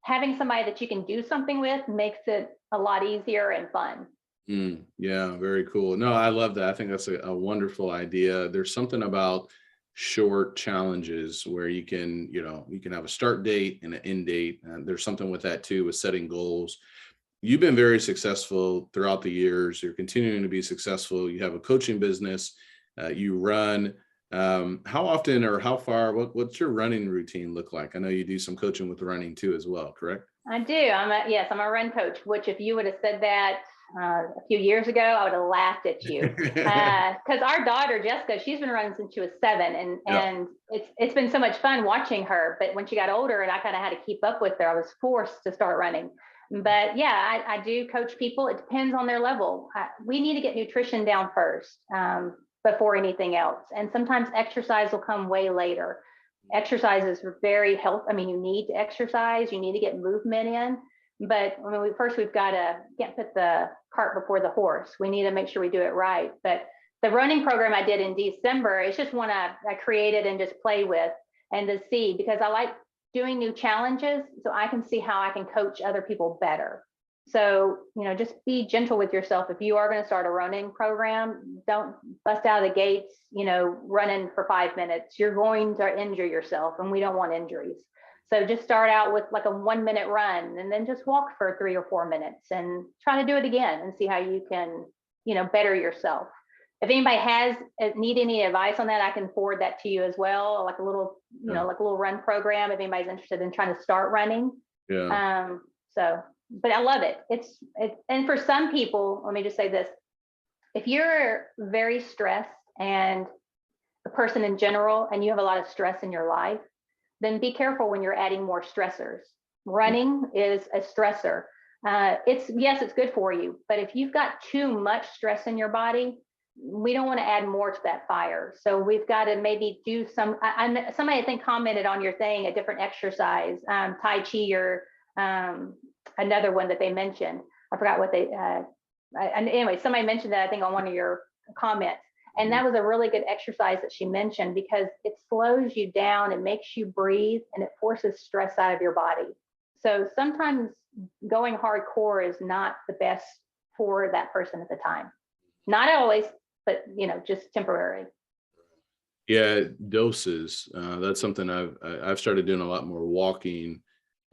having somebody that you can do something with makes it a lot easier and fun. Yeah, very cool. No, I love that. I think that's a wonderful idea. There's something about short challenges where you can have a start date and an end date. And there's something with that too, with setting goals. You've been very successful throughout the years. You're continuing to be successful. You have a coaching business. You run. How often or how far, what's your running routine look like? I know you do some coaching with running too as well, correct? I do. I'm a run coach, which if you would have said that a few years ago, I would have laughed at you. Because our daughter, Jessica, she's been running since she was 7. And it's been so much fun watching her. But when she got older and I kind of had to keep up with her, I was forced to start running. But yeah, I do coach people. It depends on their level. We need to get nutrition down first before anything else. And sometimes exercise will come way later. Exercise is very healthy. I mean, you need to exercise. You need to get movement in. But I mean, we've got to can't put the cart before the horse. We need to make sure we do it right. But the running program I did in December, it's just one I created and just play with and to see, because I like doing new challenges so I can see how I can coach other people better. So, just be gentle with yourself. If you are going to start a running program, don't bust out of the gates, running for 5 minutes. You're going to injure yourself, and we don't want injuries. So just start out with like a 1 minute run and then just walk for 3 or 4 minutes and try to do it again and see how you can, better yourself. If anybody need any advice on that, I can forward that to you as well. Like a little, like a little run program if anybody's interested in trying to start running. Yeah. But I love it. And for some people, let me just say this. If you're very stressed and a person in general, and you have a lot of stress in your life, then be careful when you're adding more stressors. Running is a stressor. It's good for you, but if you've got too much stress in your body, we don't want to add more to that fire. So we've got to maybe do somebody I think commented on your thing, a different exercise, Tai Chi or another one that they mentioned. I forgot what anyway, somebody mentioned that I think on one of your comments. And that was a really good exercise that she mentioned because it slows you down, it makes you breathe, and it forces stress out of your body. So sometimes going hardcore is not the best for that person at the time. Not always, but just temporary. Yeah, doses. That's something I've started doing a lot more walking.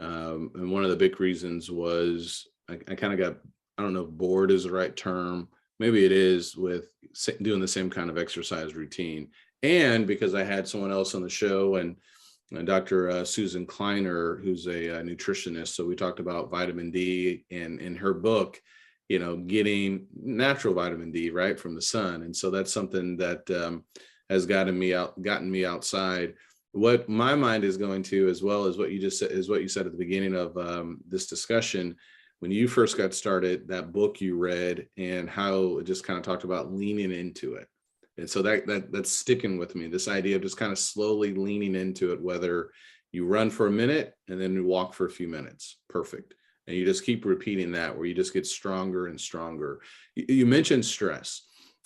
And one of the big reasons was I kind of got, I don't know if bored is the right term. Maybe it is, with doing the same kind of exercise routine. And because I had someone else on the show and Dr. Susan Kleiner, who's a nutritionist. So we talked about vitamin D, and in her book, getting natural vitamin D right from the sun. And so that's something that has gotten me outside. what my mind is going to, as well as what you just said, is what you said at the beginning of this discussion. When you first got started, that book you read and how it just kind of talked about leaning into it. And so that's sticking with me, this idea of just kind of slowly leaning into it, whether you run for a minute and then you walk for a few minutes. Perfect. And you just keep repeating that, where you just get stronger and stronger. You mentioned stress.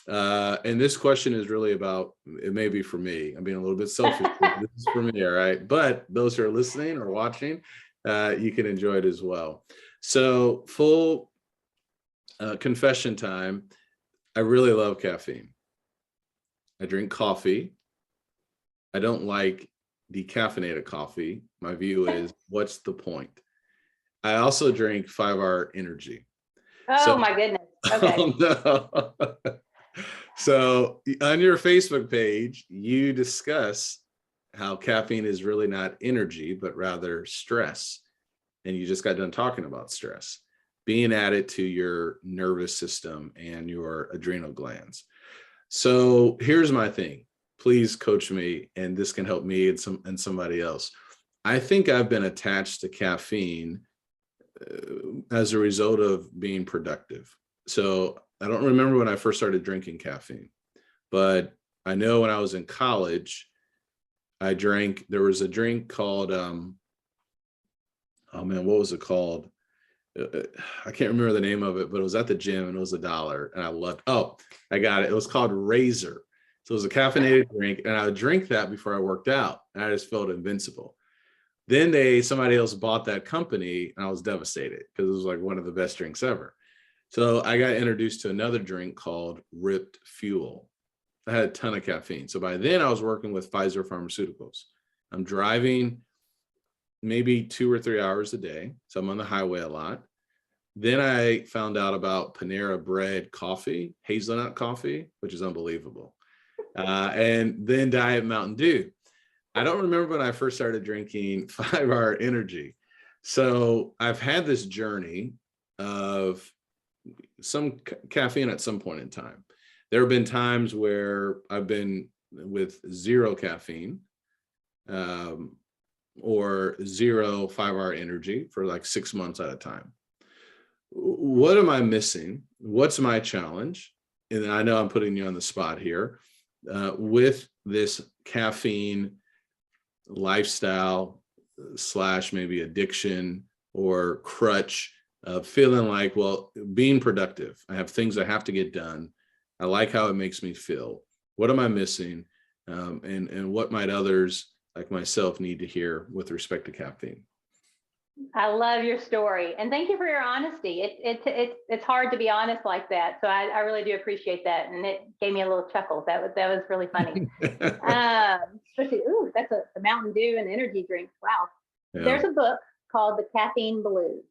And this question is really about, it may be for me, I'm being a little bit selfish. This is for me, all right? But those who are listening or watching, you can enjoy it as well. So full confession time, I really love caffeine. I drink coffee. I don't like decaffeinated coffee. My view is, what's the point? I also drink 5-hour energy. Oh my goodness. Okay. Oh, no. So on your Facebook page, you discuss how caffeine is really not energy, but rather stress. And you just got done talking about stress being added to your nervous system and your adrenal glands. So here's my thing. Please coach me, and this can help me and somebody else. I think I've been attached to caffeine as a result of being productive. So I don't remember when I first started drinking caffeine, but I know when I was in college, there was a drink called, oh man, what was it called? I can't remember the name of it, but it was at the gym and it was $1 and I loved, I got it. It was called Razor. So it was a caffeinated drink, and I would drink that before I worked out, and I just felt invincible. Then somebody else bought that company, and I was devastated because it was like one of the best drinks ever. So I got introduced to another drink called Ripped Fuel. I had a ton of caffeine. So by then I was working with Pfizer Pharmaceuticals. I'm driving maybe 2 or 3 hours a day. So I'm on the highway a lot. Then I found out about Panera Bread coffee, hazelnut coffee, which is unbelievable. And then Diet Mountain Dew. I don't remember when I first started drinking 5-hour energy. So I've had this journey of some caffeine at some point in time. There have been times where I've been with 0 caffeine or 0 5-hour energy for like 6 months at a time. What am I missing? What's my challenge? And I know I'm putting you on the spot here with this caffeine lifestyle / maybe addiction or crutch of feeling like, well, being productive. I have things I have to get done. I like how it makes me feel. What am I missing? And what might others like myself need to hear with respect to caffeine? I love your story, and thank you for your honesty. It's hard to be honest like that, so I really do appreciate that, and it gave me a little chuckle. That was really funny. Especially, ooh, that's a Mountain Dew and energy drink. Wow. Yeah. There's a book called The Caffeine Blues.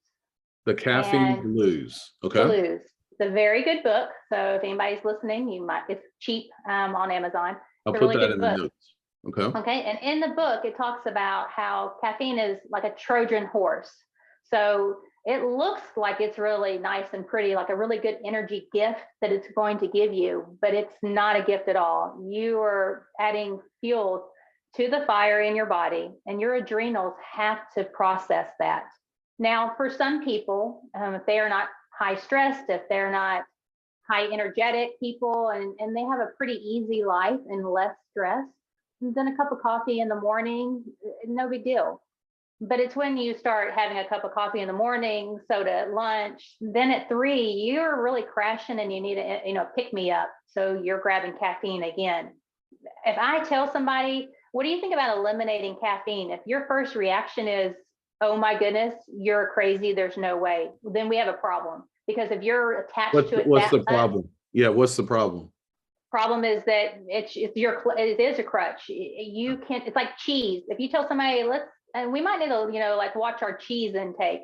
The Caffeine Blues. Okay. Blues. It's a very good book. So if anybody's listening, it's cheap on Amazon. I'll it's a put really that good in book. the notes. Okay. Okay. And in the book, it talks about how caffeine is like a Trojan horse. So it looks like it's really nice and pretty, like a really good energy gift that it's going to give you, but it's not a gift at all. You are adding fuel to the fire in your body, and your adrenals have to process that. Now, for some people, if they are not high stressed, if they're not high energetic people, and they have a pretty easy life and less stress, then a cup of coffee in the morning, no big deal. But it's when you start having a cup of coffee in the morning, soda at lunch, then at 3, you're really crashing and you need a pick me up. So you're grabbing caffeine again. If I tell somebody, what do you think about eliminating caffeine? If your first reaction is, oh my goodness, you're crazy, there's no way, then we have a problem. Because if you're attached to it, what's the problem? Yeah, what's the problem? Problem is that it is a crutch. You can't. It's like cheese. If you tell somebody, and we might need to, like watch our cheese intake.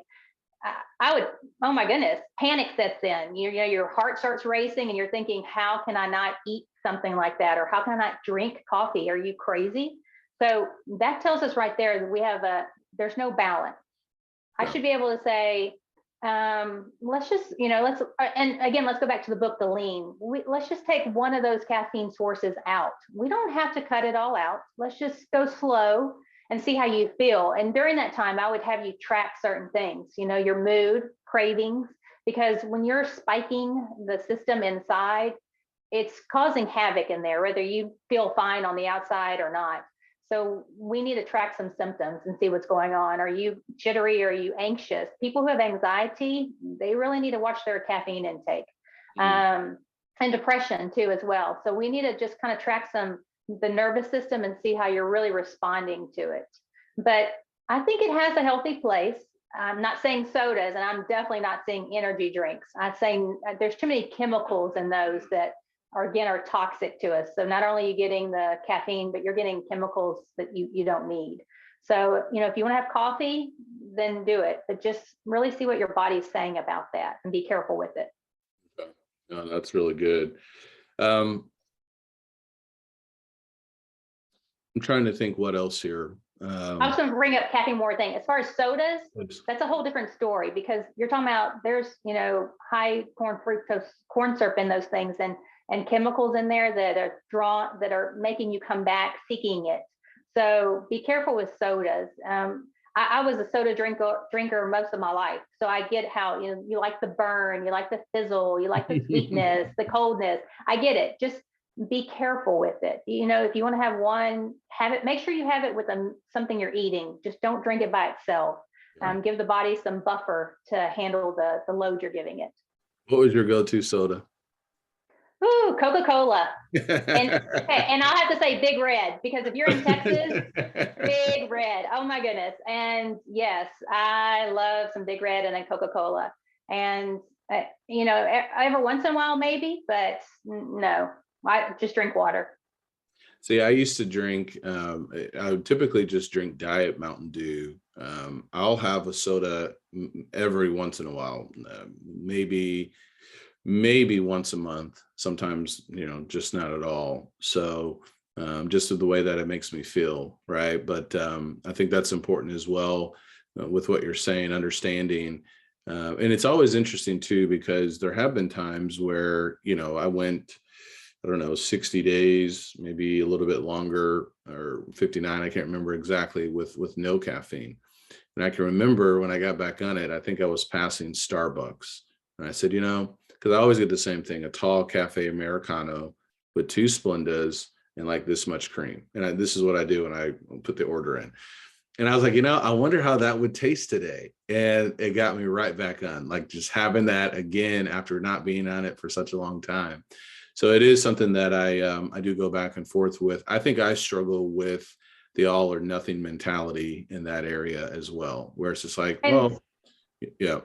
I would, oh my goodness, panic sets in. Your heart starts racing, and you're thinking, how can I not eat something like that, or how can I not drink coffee? Are you crazy? So that tells us right there that there's no balance. I should be able to say, let's just, and again, let's go back to the book, The Lean. Let's just take one of those caffeine sources out. We don't have to cut it all out. Let's just go slow and see how you feel. And during that time, I would have you track certain things, your mood, cravings, because when you're spiking the system inside, it's causing havoc in there, whether you feel fine on the outside or not. So we need to track some symptoms and see what's going on. Are you jittery? Are you anxious? People who have anxiety, they really need to watch their caffeine intake. And depression too, as well. So we need to just kind of track the nervous system and see how you're really responding to it. But I think it has a healthy place. I'm not saying sodas, and I'm definitely not saying energy drinks. I'm saying there's too many chemicals in those that are toxic to us. So not only are you getting the caffeine, but you're getting chemicals that you don't need. So, if you want to have coffee, then do it, but just really see what your body's saying about that and be careful with it. Okay. No, that's really good. I'm trying to think what else here. I was going to bring up caffeine more thing. As far as sodas, that's a whole different story, because you're talking about there's, high fructose corn syrup in those things, and chemicals in there that are making you come back seeking it. So be careful with sodas. I was a soda drinker most of my life. So I get how, you like the burn, you like the fizzle, you like the sweetness, the coldness. I get it. Just be careful with it. If you want to have one, have it, make sure you have it with something you're eating. Just don't drink it by itself. Give the body some buffer to handle the load you're giving it. What was your go-to soda? Ooh, Coca-Cola. And I'll have to say Big Red, because if you're in Texas, Big Red. Oh my goodness. And yes, I love some Big Red and then Coca-Cola. And, every once in a while, maybe, but no, I just drink water. See, I used to drink, I would typically just drink Diet Mountain Dew. I'll have a soda every once in a while, maybe once a month, sometimes, just not at all. So just the way that it makes me feel, right? But I think that's important as well, with what you're saying, understanding. And it's always interesting too, because there have been times where, I went, I don't know, 60 days, maybe a little bit longer, or 59, I can't remember exactly, with no caffeine. And I can remember when I got back on it, I think I was passing Starbucks. And I said, because I always get the same thing, a tall cafe Americano with 2 Splendas and like this much cream. And this is what I do when I put the order in. And I was like, I wonder how that would taste today. And it got me right back on, like just having that again after not being on it for such a long time. So it is something that I do go back and forth with. I think I struggle with the all or nothing mentality in that area as well, where it's just like, yeah.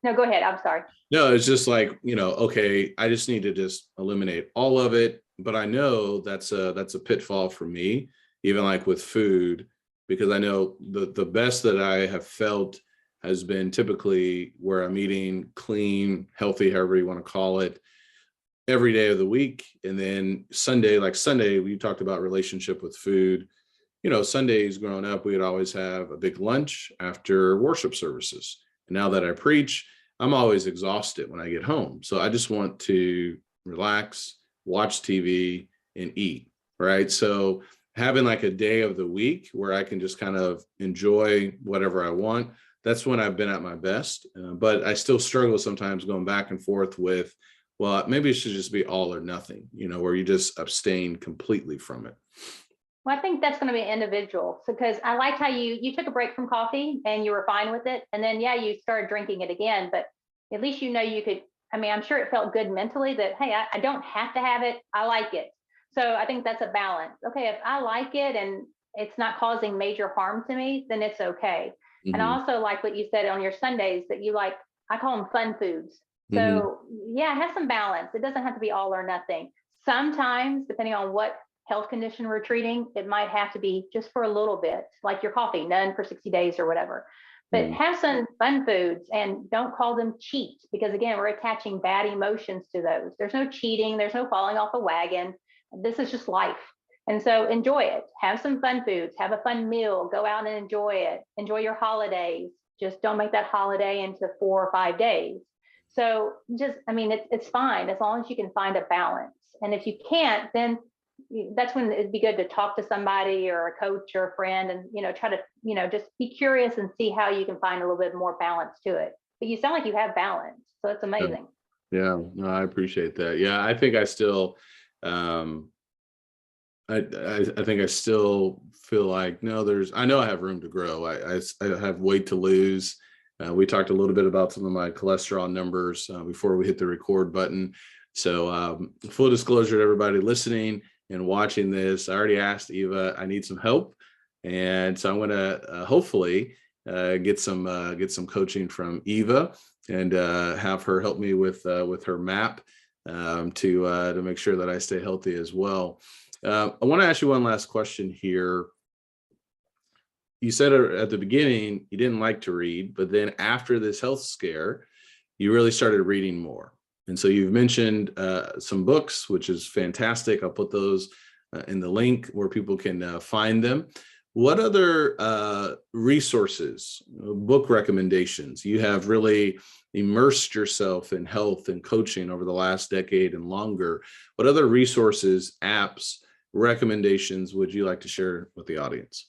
No, go ahead. I'm sorry. No, it's just like, okay, I just need to just eliminate all of it. But I know that's a pitfall for me, even like with food, because I know the best that I have felt has been typically where I'm eating clean, healthy, however you want to call it, every day of the week. And then Sunday, we talked about relationship with food. Sundays growing up, we would always have a big lunch after worship services. And now that I preach, I'm always exhausted when I get home. So I just want to relax, watch TV, and eat, right? So having like a day of the week where I can just kind of enjoy whatever I want, that's when I've been at my best. But I still struggle sometimes going back and forth with, well, maybe it should just be all or nothing, where you just abstain completely from it. Well, I think that's going to be individual. So, because I liked how you took a break from coffee and you were fine with it. And then, you started drinking it again, but at least you could, I'm sure it felt good mentally that, hey, I don't have to have it. I like it. So I think that's a balance. Okay, if I like it and it's not causing major harm to me, then it's okay. Mm-hmm. And I also like what you said on your Sundays that you like, I call them fun foods. So have some balance. It doesn't have to be all or nothing. Sometimes, depending on what health condition we're treating, it might have to be just for a little bit, like your coffee, none for 60 days or whatever. But have some fun foods, and don't call them cheat, because again, we're attaching bad emotions to those. There's no cheating. There's no falling off a wagon. This is just life. And so enjoy it. Have some fun foods. Have a fun meal. Go out and enjoy it. Enjoy your holidays. Just don't make that holiday into 4 or 5 days. So just, I mean, it's fine as long as you can find a balance. And if you can't, then that's when it'd be good to talk to somebody or a coach or a friend and, try to, just be curious and see how you can find a little bit more balance to it. But you sound like you have balance. So it's amazing. Yeah, no, I appreciate that. Yeah, I think I still, I think I still feel like, no, I know I have room to grow. I have weight to lose. We talked a little bit about some of my cholesterol numbers before we hit the record button. So full disclosure to everybody listening and watching this, I already asked Eva, I need some help. And so I'm going to hopefully get some coaching from Eva and have her help me with her map to make sure that I stay healthy as well. I want to ask you one last question here. You said at the beginning you didn't like to read, but then after this health scare, you really started reading more. And so you've mentioned some books, which is fantastic. I'll put those in the link where people can find them. What other resources, book recommendations? You have really immersed yourself in health and coaching over the last decade and longer. What other resources, apps, recommendations would you like to share with the audience?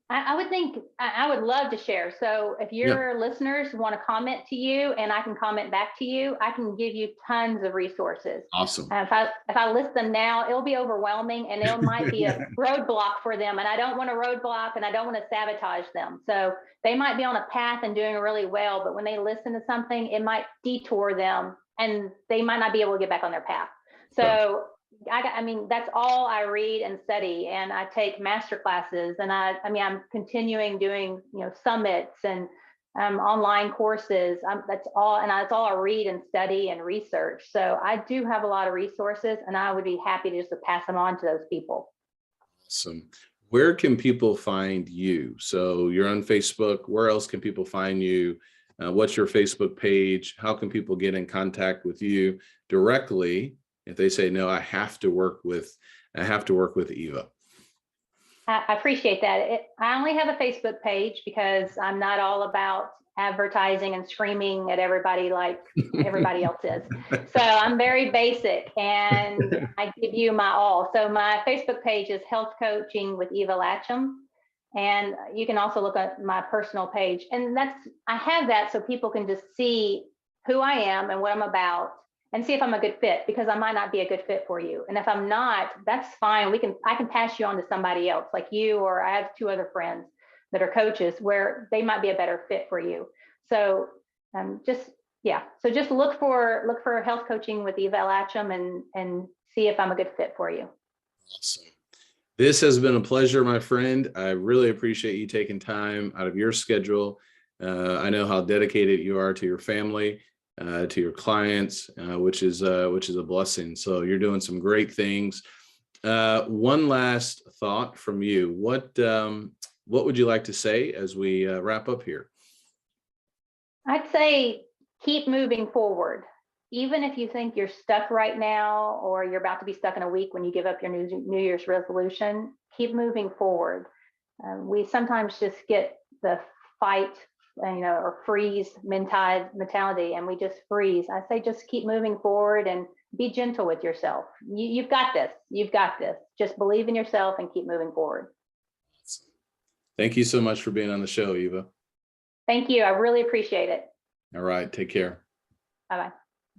I would think I would love to share. So if your listeners want to comment to you and I can comment back to you, I can give you tons of resources. Awesome. If I list them now, it'll be overwhelming and it might be a roadblock for them. And I don't want a roadblock and I don't want to sabotage them. So they might be on a path and doing really well, but when they listen to something, it might detour them and they might not be able to get back on their path. So I mean, that's all I read and study, and I take master classes, and I'm continuing doing, summits and online courses. That's all I read and study and research. So I do have a lot of resources, and I would be happy to just pass them on to those people. Awesome. Where can people find you? So you're on Facebook. Where else can people find you? What's your Facebook page? How can people get in contact with you directly? If they say, no, I have to work with Eva. I appreciate that. I only have a Facebook page because I'm not all about advertising and screaming at everybody like everybody else is. So I'm very basic and I give you my all. So my Facebook page is Health Coaching with Eva Latchem. And you can also look at my personal page. And I have that so people can just see who I am and what I'm about, and see if I'm a good fit, because I might not be a good fit for you. And if I'm not, that's fine. I can pass you on to somebody else like you, or I have 2 other friends that are coaches where they might be a better fit for you. So just look for Health Coaching with Eva Latchem and see if I'm a good fit for you. Awesome. This has been a pleasure, my friend. I really appreciate you taking time out of your schedule. I know how dedicated you are to your family, to your clients, which is a blessing. So you're doing some great things. One last thought from you. What would you like to say as we wrap up here? I'd say keep moving forward. Even if you think you're stuck right now, or you're about to be stuck in a week when you give up your New Year's resolution, keep moving forward. We sometimes just get the fight, or freeze mentality, and we just freeze. I say just keep moving forward and be gentle with yourself. You've got this. You've got this. Just believe in yourself and keep moving forward. Thank you so much for being on the show, Eva. Thank you. I really appreciate it. All right. Take care. Bye-bye.